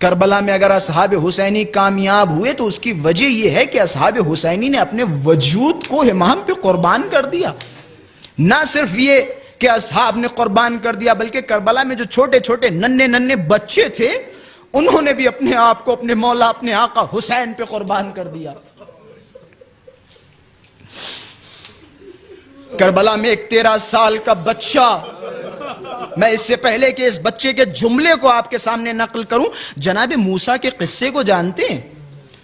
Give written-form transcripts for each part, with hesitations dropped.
کربلا میں اگر اصحاب حسینی کامیاب ہوئے تو اس کی وجہ یہ ہے کہ اصحاب حسینی نے اپنے وجود کو امام پہ قربان کر دیا. نہ صرف یہ کہ اصحاب نے قربان کر دیا بلکہ کربلا میں جو چھوٹے چھوٹے ننھے بچے تھے انہوں نے بھی اپنے آپ کو اپنے مولا اپنے آقا حسین پہ قربان کر دیا. کربلا میں ایک 13 سال کا بچہ، میں اس سے پہلے کہ اس بچے کے جملے کو آپ کے سامنے نقل کروں، جناب موسیٰ کے قصے کو جانتے ہیں؟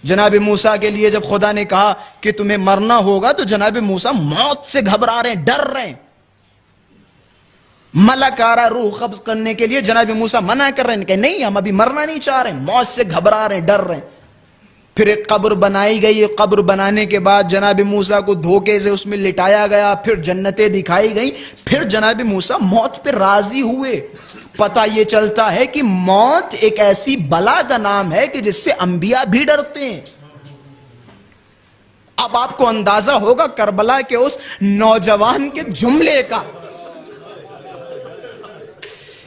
جناب موسیٰ کے لیے جب خدا نے کہا کہ تمہیں مرنا ہوگا تو جناب موسیٰ موت سے گھبرا رہے ہیں، ڈر رہے ہیں. ملک آ رہا روح قبض کرنے کے لیے، جناب موسیٰ منع کر رہے ہیں کہ نہیں ہم ابھی مرنا نہیں چاہ رہے ہیں، موت سے گھبرا رہے ہیں، ڈر رہے ہیں. پھر ایک قبر بنائی گئی، قبر بنانے کے بعد جناب موسیٰ کو دھوکے سے اس میں لٹایا گیا، پھر جنتیں دکھائی گئیں، پھر جناب موسیٰ موت پہ راضی ہوئے. پتہ یہ چلتا ہے کہ موت ایک ایسی بلا کا نام ہے کہ جس سے انبیاء بھی ڈرتے ہیں. اب آپ کو اندازہ ہوگا کربلا کے اس نوجوان کے جملے کا.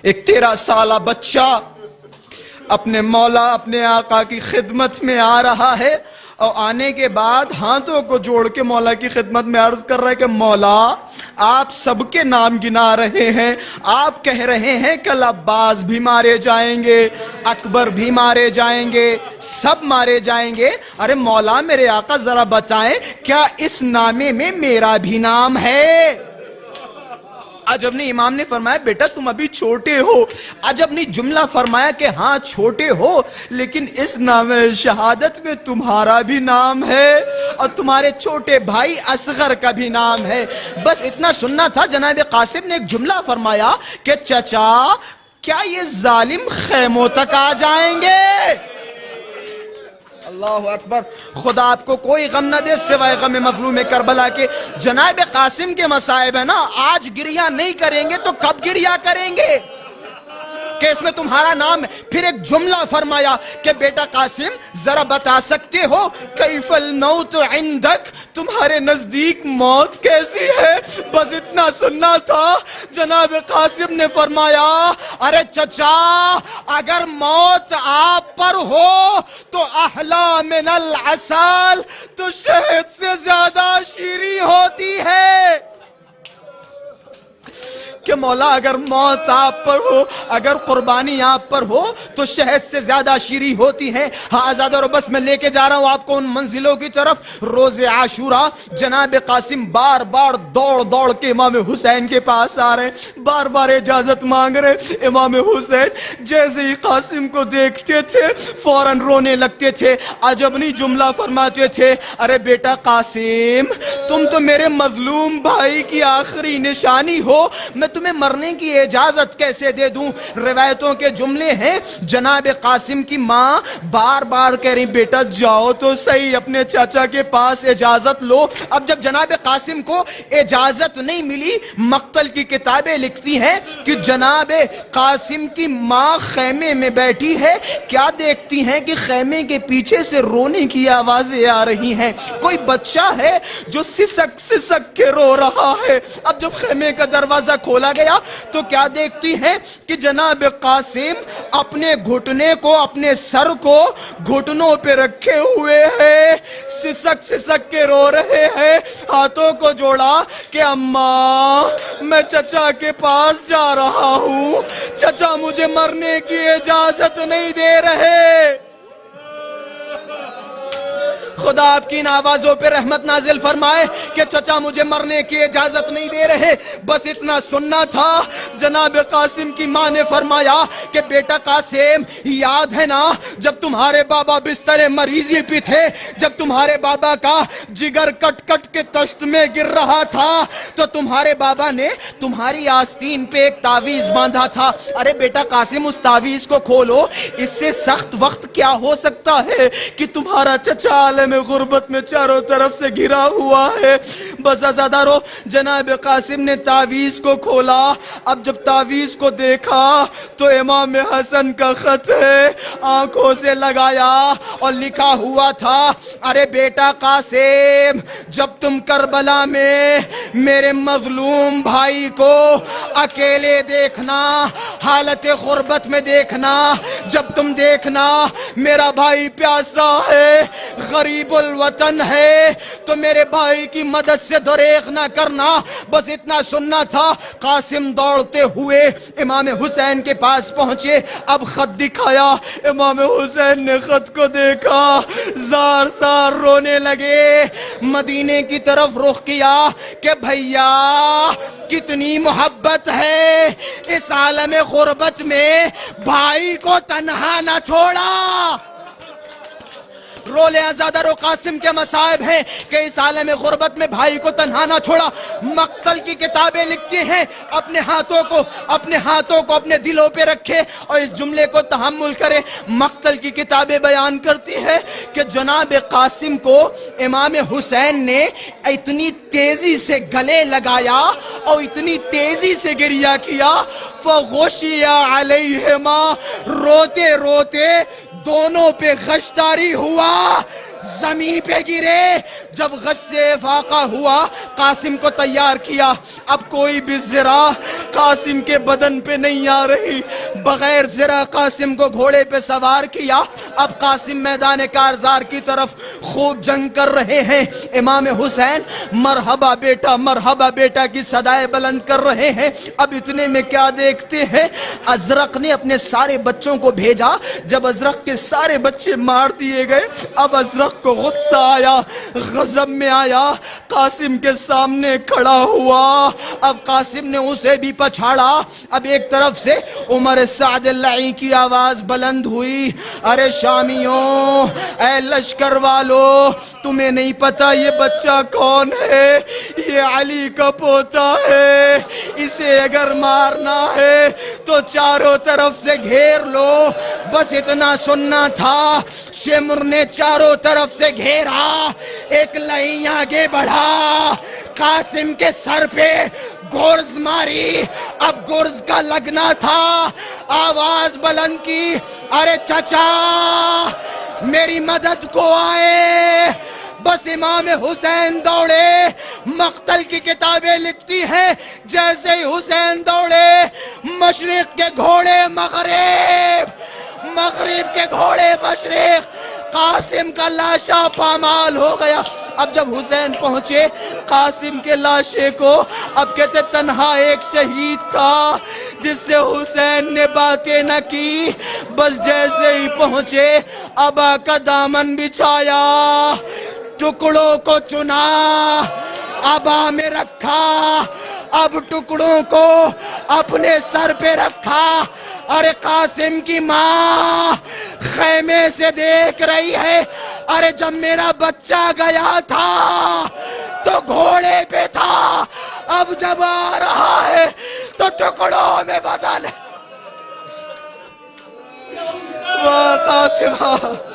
ایک 13 سالہ بچہ اپنے مولا اپنے آقا کی خدمت میں آ رہا ہے اور آنے کے بعد ہاتھوں کو جوڑ کے مولا کی خدمت میں عرض کر رہا ہے کہ مولا آپ سب کے نام گنا رہے ہیں، آپ کہہ رہے ہیں کہ عباس بھی مارے جائیں گے، اکبر بھی مارے جائیں گے، سب مارے جائیں گے. ارے مولا میرے آقا ذرا بتائیں کیا اس نامے میں میرا بھی نام ہے؟ عجب نہیں، امام نے فرمایا بیٹا تم ابھی چھوٹے ہو. عجب نہیں، جملہ فرمایا کہ ہاں چھوٹے ہو لیکن اس نام شہادت میں تمہارا بھی نام ہے اور تمہارے چھوٹے بھائی اصغر کا بھی نام ہے. بس اتنا سننا تھا. جناب قاسم نے ایک جملہ فرمایا کہ چچا کیا یہ ظالم خیموں تک آ جائیں گے؟ اللہ اکبر. خدا آپ کو کوئی غم نہ دے سوائے غم مظلوم کربلا کے. جناب قاسم کے مصائب ہے نا، آج گریہ نہیں کریں گے تو کب گریہ کریں گے کہ اس میں تمہارا نام ہے. پھر ایک جملہ فرمایا کہ بیٹا قاسم ذرا بتا سکتے ہو کیف الموت عندک، تمہارے نزدیک موت کیسی ہے؟ بس اتنا سننا تھا. جناب قاسم نے فرمایا ارے چچا اگر موت آپ پر ہو تو احلا من العسل، تو شہد سے زیادہ شیریں ہوتی ہے. کہ مولا اگر موت آپ پر ہو، اگر قربانی آپ پر ہو تو شہد سے زیادہ شیریں ہوتی ہیں. ہاں آزاد اور بس میں لے کے جا رہا ہوں آپ کو ان منزلوں کی طرف. روز عاشوراء جناب قاسم بار بار دوڑ کے امام حسین کے پاس آ رہے ہیں، بار بار اجازت مانگ رہے. امام حسین جیسے ہی قاسم کو دیکھتے تھے فوراً رونے لگتے تھے. عجب نہیں، جملہ فرماتے تھے ارے بیٹا قاسم تم تو میرے مظلوم بھائی کی آخری نشانی ہو، میں تمہیں مرنے کی اجازت کیسے دے دوں؟ روایتوں کے جملے ہیں جناب قاسم کی ماں بار بار کہہ رہی بیٹا جاؤ تو صحیح اپنے چاچا کے پاس اجازت لو. اب جب جناب قاسم کو اجازت نہیں ملی، مقتل کی کتابیں لکھتی ہیں کہ جناب قاسم کی ماں خیمے میں بیٹھی ہے، کیا دیکھتی ہیں کہ خیمے کے پیچھے سے رونے کی آوازیں آ رہی ہیں. کوئی بچہ ہے جو سسک سسک کے رو رہا ہے. اب جب خیمے کا دروازہ کھولا گیا تو کیا دیکھتی ہیں کہ جناب قاسم اپنے گھٹنے کو، اپنے سر کو گھٹنوں پہ رکھے ہوئے ہیں، سسک سسک کے رو رہے ہیں. ہاتھوں کو جوڑا کہ اماں میں چچا کے پاس جا رہا ہوں، چچا مجھے مرنے کی اجازت نہیں دے رہے. خدا آپ کی ان آوازوں پہ رحمت نازل فرمائے کہ چچا مجھے مرنے کی اجازت نہیں دے رہے. بس اتنا سننا تھا. جناب قاسم کی ماں نے فرمایا کہ بیٹا قاسم یاد ہے نا جب تمہارے بابا بستر مریضی پہ تھے، جب تمہارے بابا کا جگر کٹ کٹ کے تشت میں گر رہا تھا تو تمہارے بابا نے تمہاری آستین پہ ایک تعویذ باندھا تھا. ارے بیٹا قاسم اس تعویذ کو کھولو، اس سے سخت وقت کیا ہو سکتا ہے کہ تمہارا چچا عالم غربت میں چاروں طرف سے گھرا ہوا ہے. بس عزادارو جناب قاسم نے تعویذ کو کھولا. اب جب تعویذ کو دیکھا تو امام حسن کا خط ہے. آنکھوں سے لگایا اور لکھا ہوا تھا ارے بیٹا قاسم جب تم کربلا میں میرے مظلوم بھائی کو اکیلے دیکھنا حالت غربت میں دیکھنا جب تم دیکھنا میرا بھائی پیاسا ہے غریب الوطن ہے تو میرے بھائی کی مدد سے دریغ نہ کرنا. بس اتنا سننا تھا. قاسم دوڑتے ہوئے امام حسین کے پاس پہنچے. اب خط دکھایا. امام حسین نے خط کو دیکھا زار زار رونے لگے. مدینے کی طرف رخ کیا کہ بھیا کتنی محبت ہے اس عالم غربت میں بھائی کو تنہا نہ چھوڑا. رولے آزادہ رو قاسم کے مصائب ہیں کہ اس عالم غربت میں بھائی کو تنہا نہ چھوڑا. مقتل کی کتابیں لکھتے ہیں اپنے ہاتھوں کو اپنے دلوں پہ رکھے اور اس جملے کو تحمل کرے. مقتل کی کتابیں بیان کرتی ہے کہ جناب قاسم کو امام حسین نے اتنی تیزی سے گلے لگایا اور اتنی تیزی سے گریہ کیا فغشی علیہما روتے روتے دونوں پہ غشتاری ہوا زمین پہ گرے. جب غش سے فاقہ ہوا قاسم کو تیار کیا. اب کوئی بھی زرہ قاسم کے بدن پہ نہیں آ رہی. بغیر زرہ قاسم کو گھوڑے پہ سوار کیا. اب قاسم میدان کارزار کی طرف خوب جنگ کر رہے ہیں. امام حسین مرحبا بیٹا کی صدائے بلند کر رہے ہیں. اب اتنے میں کیا دیکھتے ہیں ازرق نے اپنے سارے بچوں کو بھیجا. جب ازرق کے سارے بچے مار دیے گئے اب ازرق کو غصہ آیا غضب میں آیا قاسم کے سامنے کھڑا ہوا. اب قاسم نے اسے بھی پچھاڑا. اب ایک طرف سے عمر سعد اللعی کی آواز بلند ہوئی ارے شامیوں اے لشکر والو تمہیں نہیں پتا یہ بچہ کون ہے؟ یہ علی کا پوتا ہے. اسے اگر مارنا ہے تو چاروں طرف سے گھیر لو. بس اتنا سننا تھا. شمر نے چاروں طرف سے گھیرا. ایک لائن آگے بڑھا قاسم کے سر پہ گرز ماری. اب گرز کا لگنا تھا. آواز بلند کی ارے چچا میری مدد کو آئے. بس امام حسین دوڑے. مقتل کی کتابیں لکھتی ہیں جیسے ہی حسین دوڑے مشرق کے گھوڑے مغرب کے گھوڑے مشرق. قاسم کا لاشا پامال ہو گیا. اب جب حسین پہنچے قاسم کے لاشے کو اب کہتے تنہا ایک شہید تھا جس سے حسین نے باتیں نہ کی. بس جیسے ہی پہنچے ابا کا دامن بچھایا ٹکڑوں کو چنا ابا میں رکھا. اب ٹکڑوں کو اپنے سر پہ رکھا. ارے قاسم کی ماں خیمے سے دیکھ رہی ہے ارے جب میرا بچہ گیا تھا تو گھوڑے پہ تھا اب جب آ رہا ہے تو ٹکڑوں میں بدل. واہ قاسم